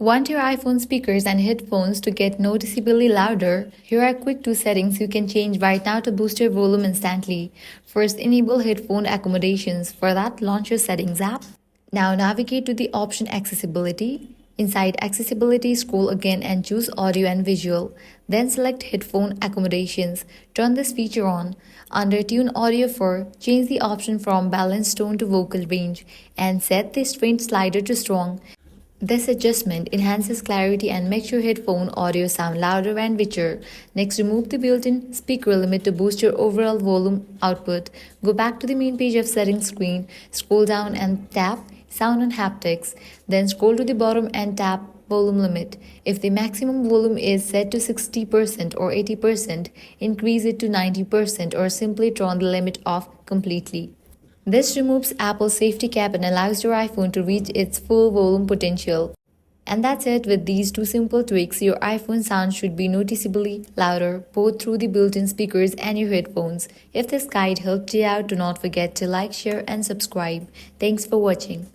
Want your iPhone speakers and headphones to get noticeably louder? Here are quick two settings you can change right now to boost your volume instantly. First, enable headphone accommodations. For that, launch your Settings app. Now navigate to the option Accessibility. Inside Accessibility, scroll again and choose Audio and Visual. Then select Headphone Accommodations. Turn this feature on. Under Tune Audio for, change the option from Balanced Tone to Vocal Range and set the Strength slider to Strong. This adjustment enhances clarity and makes your headphone audio sound louder and richer. Next, remove the built-in speaker limit to boost your overall volume output. Go back to the main page of settings screen, scroll down and tap Sound and Haptics. Then scroll to the bottom and tap Volume Limit. If the maximum volume is set to 60% or 80%, increase it to 90% or simply turn the limit off completely. This removes Apple's safety cap and allows your iPhone to reach its full volume potential. And that's it. With these two simple tweaks, your iPhone sound should be noticeably louder, both through the built-in speakers and your headphones. If this guide helped you out, do not forget to like, share, and subscribe. Thanks for watching.